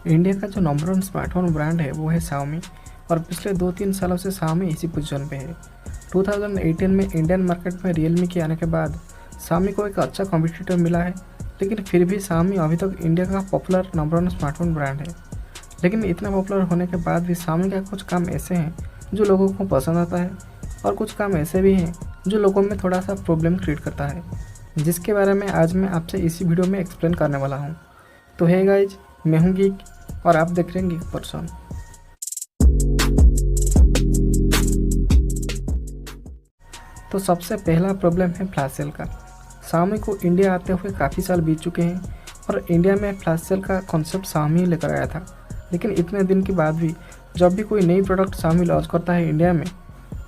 India का जो number one smartphone brand है वो है Xiaomi और पिछले 2-3 सालों से Xiaomi इसी पोजीशन पे है। 2018 में इंडियन मार्केट में Realme के आने के बाद Xiaomi को एक अच्छा कॉम्पिटिटर मिला है, लेकिन फिर भी Xiaomi अभी तक इंडिया का popular number one smartphone brand है। लेकिन इतना पॉपुलर होने के बाद भी Xiaomi का कुछ काम ऐसे हैं जो लोगों को पसंद आता है और कुछ काम ऐसे भी हैं जो लोगों में थोड़ा सा प्रॉब्लम क्रिएट करता है, जिसके बारे में आज मैं आपसे इसी वीडियो में एक्सप्लेन करने वाला हूँ। तो हे गाइज, मैं हूँ गीक और आप देख रहे हैं गीक पर्सन। तो सबसे पहला प्रॉब्लम है फ्लैश सेल का। Xiaomi को इंडिया आते हुए काफ़ी साल बीत चुके हैं और इंडिया में फ्लैश सेल का कॉन्सेप्ट Xiaomi लेकर आया था। लेकिन इतने दिन के बाद भी जब भी कोई नई प्रोडक्ट Xiaomi लॉन्च करता है इंडिया में,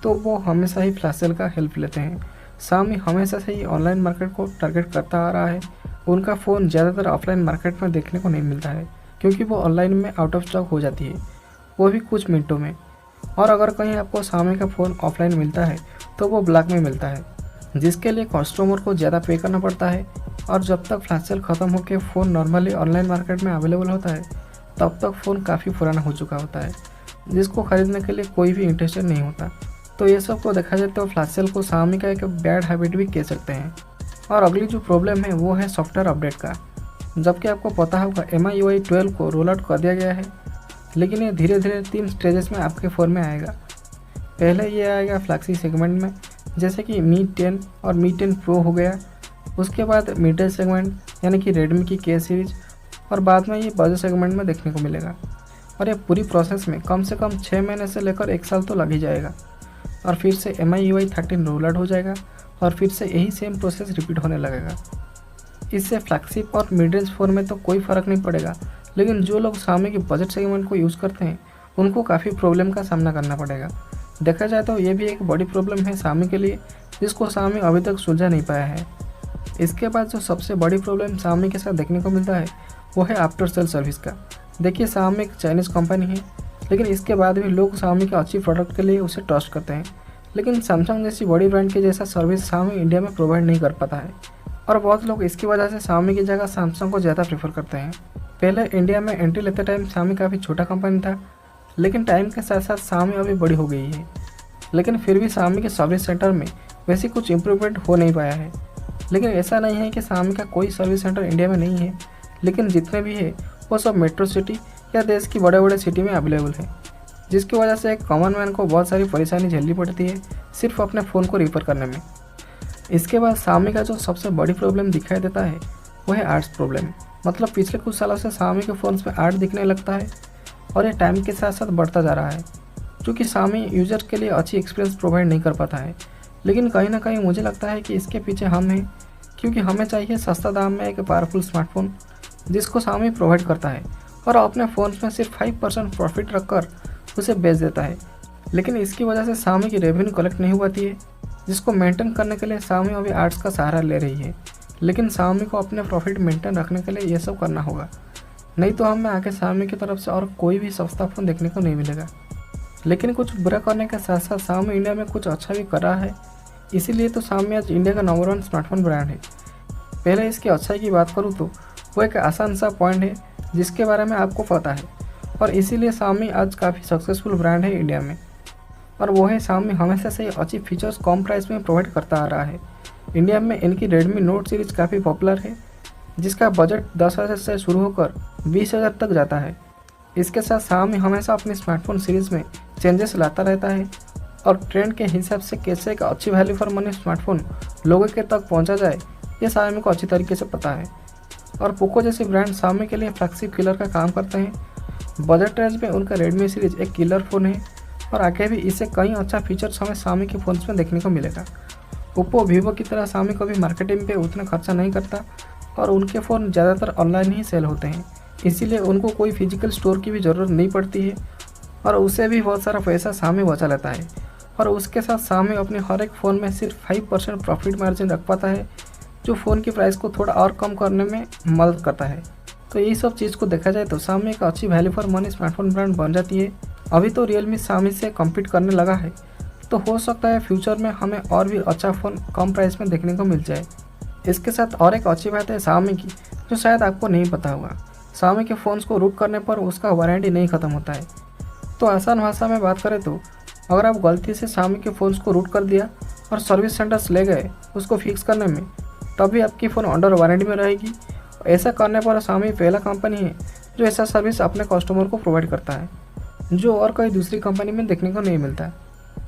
तो वो हमेशा ही फ्लैश सेल का हेल्प लेते हैं। Xiaomi हमेशा से ही ऑनलाइन मार्केट को टारगेट करता आ रहा है। उनका फ़ोन ज़्यादातर ऑफलाइन मार्केट में देखने को नहीं मिलता है, क्योंकि वो ऑनलाइन में आउट ऑफ स्टॉक हो जाती है, वो भी कुछ मिनटों में। और अगर कहीं आपको Xiaomi का फ़ोन ऑफलाइन मिलता है तो वो ब्लैक में मिलता है, जिसके लिए कस्टमर को ज़्यादा पे करना पड़ता है। और जब तक फ्लैश सेल ख़त्म होकर फ़ोन नॉर्मली ऑनलाइन मार्केट में अवेलेबल होता है, तब तक फ़ोन काफ़ी पुराना हो चुका होता है, जिसको ख़रीदने के लिए कोई भी इंटरेस्टेड नहीं होता। तो ये सब को देखा जाए तो फ्लैश सेल को Xiaomi का एक बैड हैबिट भी कह सकते हैं। और अगली जो प्रॉब्लम है वो है सॉफ्टवेयर अपडेट का। जबकि आपको पता होगा MIUI 12 को रोल आउट कर दिया गया है, लेकिन ये धीरे धीरे 3 स्टेजेस में आपके फ़ोन में आएगा। पहले ये आएगा फ्लैक्सी सेगमेंट में, जैसे कि Mi 10 और Mi 10 Pro हो गया। उसके बाद मिड रेंज सेगमेंट यानी कि Redmi की K सीरीज, और बाद में ये बजट सेगमेंट में देखने को मिलेगा। और ये पूरी प्रोसेस में कम से कम 6 महीने से लेकर 1 साल तो लग ही जाएगा। और फिर से MIUI 13 रोल आउट हो जाएगा और फिर से यही सेम प्रोसेस रिपीट होने लगेगा। इससे फ्लैगशिप और मिड रेंज फ़ोन में तो कोई फ़र्क नहीं पड़ेगा, लेकिन जो लोग Xiaomi के बजट सेगमेंट को यूज़ करते हैं उनको काफ़ी प्रॉब्लम का सामना करना पड़ेगा। देखा जाए तो ये भी एक बड़ी प्रॉब्लम है Xiaomi के लिए, जिसको Xiaomi अभी तक सुलझा नहीं पाया है। इसके बाद जो सबसे बड़ी प्रॉब्लम Xiaomi के साथ देखने को मिलता है वो है आफ्टर सेल सर्विस का। देखिए, Xiaomi एक चाइनीज़ कंपनी है, लेकिन इसके बाद भी लोग Xiaomi के अच्छी प्रोडक्ट के लिए उसे ट्रस्ट करते हैं। लेकिन सैमसंग जैसी बड़ी ब्रांड के जैसा सर्विस Xiaomi इंडिया में प्रोवाइड नहीं कर पाता है, और बहुत लोग इसकी वजह से Xiaomi की जगह सैमसंग को ज़्यादा प्रेफर करते हैं। पहले इंडिया में एंट्री लेते टाइम Xiaomi काफ़ी छोटा कंपनी था, लेकिन टाइम के साथ साथ Xiaomi अभी बड़ी हो गई है। लेकिन फिर भी Xiaomi के सर्विस सेंटर में वैसे कुछ इम्प्रूवमेंट हो नहीं पाया है। लेकिन ऐसा नहीं है कि Xiaomi का कोई सर्विस सेंटर इंडिया में नहीं है, लेकिन जितने भी है वो सब मेट्रो सिटी या देश की बड़े बड़े सिटी में अवेलेबल है, जिसकी वजह से एक कॉमन मैन को बहुत सारी परेशानी झेलनी पड़ती है सिर्फ अपने फ़ोन को रिपेयर करने में। इसके बाद Xiaomi का जो सबसे बड़ी प्रॉब्लम दिखाई देता है वो है आर्ट्स प्रॉब्लम। मतलब पिछले कुछ सालों से Xiaomi के फ़ोन्स में आर्ट दिखने लगता है, और ये टाइम के साथ साथ बढ़ता जा रहा है, क्योंकि Xiaomi यूज़र के लिए अच्छी एक्सपीरियंस प्रोवाइड नहीं कर पाता है। लेकिन कहीं ना कहीं मुझे लगता है कि इसके पीछे हम हैं, क्योंकि हमें चाहिए सस्ता दाम में एक पावरफुल स्मार्टफोन, जिसको Xiaomi प्रोवाइड करता है और अपने फ़ोन्स में सिर्फ 5% प्रॉफिट रखकर उसे बेच देता है। लेकिन इसकी वजह से Xiaomi की रेवेन्यू कलेक्ट नहीं होती है, जिसको मेंटेन करने के लिए Xiaomi अभी आर्ट्स का सहारा ले रही है। लेकिन Xiaomi को अपने प्रॉफिट मेंटेन रखने के लिए ये सब करना होगा, नहीं तो हमें आगे Xiaomi की तरफ से और कोई भी सस्ता फ़ोन देखने को नहीं मिलेगा। लेकिन कुछ बुरा करने के साथ साथ Xiaomi इंडिया में कुछ अच्छा भी कर रहा है, इसीलिए तो Xiaomi आज इंडिया का नंबर वन स्मार्टफोन ब्रांड है। पहले इसकी अच्छाई की बात करूँ तो वो एक आसान सा पॉइंट है जिसके बारे में आपको पता है, और इसीलिए Xiaomi आज काफ़ी सक्सेसफुल ब्रांड है इंडिया में। और वो है Xiaomi हमेशा से अच्छी फीचर्स कम प्राइस में प्रोवाइड करता आ रहा है। इंडिया में इनकी Redmi Note सीरीज़ काफ़ी पॉपुलर है, जिसका बजट 10,000 से शुरू होकर 20,000 तक जाता है। इसके साथ Xiaomi हमेशा अपनी स्मार्टफोन सीरीज़ में चेंजेस लाता रहता है, और ट्रेंड के हिसाब से कैसे एक अच्छी वैल्यू फॉर मनी स्मार्टफोन लोगों के तक पहुँचा जाए, ये Xiaomi को अच्छी तरीके से पता है। और पोको जैसे ब्रांड Xiaomi के लिए फ्लैगशिप किलर का काम करते हैं। बजट रेंज में उनका Redmi सीरीज़ एक किलर फ़ोन है, और आगे भी इससे कई अच्छा फीचर्स हमें Xiaomi के फ़ोन्स में देखने को मिलेगा। ओप्पो, वीवो की तरह Xiaomi कभी मार्केटिंग पे उतना खर्चा नहीं करता, और उनके फ़ोन ज़्यादातर ऑनलाइन ही सेल होते हैं, इसीलिए उनको कोई फिजिकल स्टोर की भी ज़रूरत नहीं पड़ती है, और उससे भी बहुत सारा पैसा Xiaomi बचा लेता है। और उसके साथ Xiaomi अपने हर एक फ़ोन में सिर्फ 5% प्रॉफिट मार्जिन रख पाता है, जो फ़ोन की प्राइस को थोड़ा और कम करने में मदद करता है। तो यही सब चीज़ को देखा जाए तो Xiaomi एक अच्छी value for money smartphone brand बन जाती है। अभी तो Realme Xiaomi से कम्पीट करने लगा है, तो हो सकता है फ्यूचर में हमें और भी अच्छा फ़ोन कम प्राइस में देखने को मिल जाए। इसके साथ और एक अच्छी बात है Xiaomi की, जो शायद आपको नहीं पता होगा। Xiaomi के फ़ोन्स को रूट करने पर उसका वारंटी नहीं ख़त्म होता है। तो आसान भाषा में बात करें तो अगर आप गलती से Xiaomi के फ़ोन्स को रूट कर दिया और सर्विस सेंटर्स ले गए उसको फिक्स करने में, तब भी आपकी फ़ोन अंडर वारंटी में रहेगी। ऐसा करने पर Xiaomi पहला कंपनी है जो ऐसा सर्विस अपने कस्टमर को प्रोवाइड करता है, जो और कोई दूसरी कंपनी में देखने को नहीं मिलता।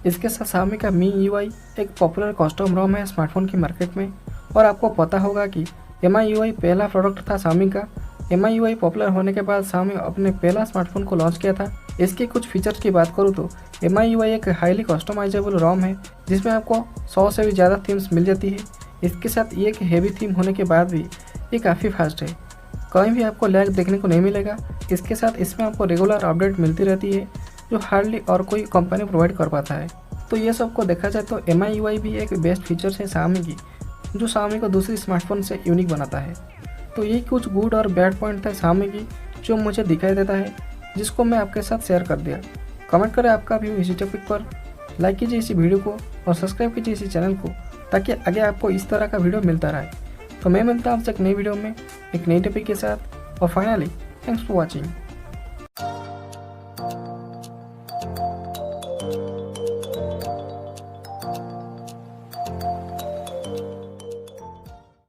इसके साथ Xiaomi का Mi UI एक पॉपुलर कस्टम रोम है स्मार्टफोन की मार्केट में। और आपको पता होगा कि Mi UI पहला प्रोडक्ट था Xiaomi का। Mi UI पॉपुलर होने के बाद Xiaomi अपने पहला स्मार्टफोन को लॉन्च किया था। इसके कुछ फीचर्स की बात करूँ तो Mi UI एक हाईली कस्टमाइजेबल रोम है जिसमें आपको 100 से भी ज़्यादा थीम्स मिल जाती है। इसके साथ ये एक हेवी थीम होने के बाद भी ये काफ़ी फास्ट है, कहीं भी आपको लैग देखने को नहीं मिलेगा। इसके साथ इसमें आपको रेगुलर अपडेट मिलती रहती है जो हार्डली और कोई कंपनी प्रोवाइड कर पाता है। तो ये सब को देखा जाए तो Mi UI भी एक बेस्ट फीचर्स है Xiaomi की, जो Xiaomi को दूसरी स्मार्टफोन से यूनिक बनाता है। तो ये कुछ गुड और बैड पॉइंट थे Xiaomi की जो मुझे दिखाई देता है, जिसको मैं आपके साथ शेयर कर दिया। कमेंट करें आपका व्यू इसी टॉपिक पर, लाइक कीजिए इसी वीडियो को और सब्सक्राइब कीजिए इसी चैनल को, ताकि आगे आपको इस तरह का वीडियो मिलता रहे। तो मैं मिलता हूँ आपसे एक नई वीडियो में एक नई टॉपिक के साथ। और फाइनली थैंक्स फॉर वॉचिंग।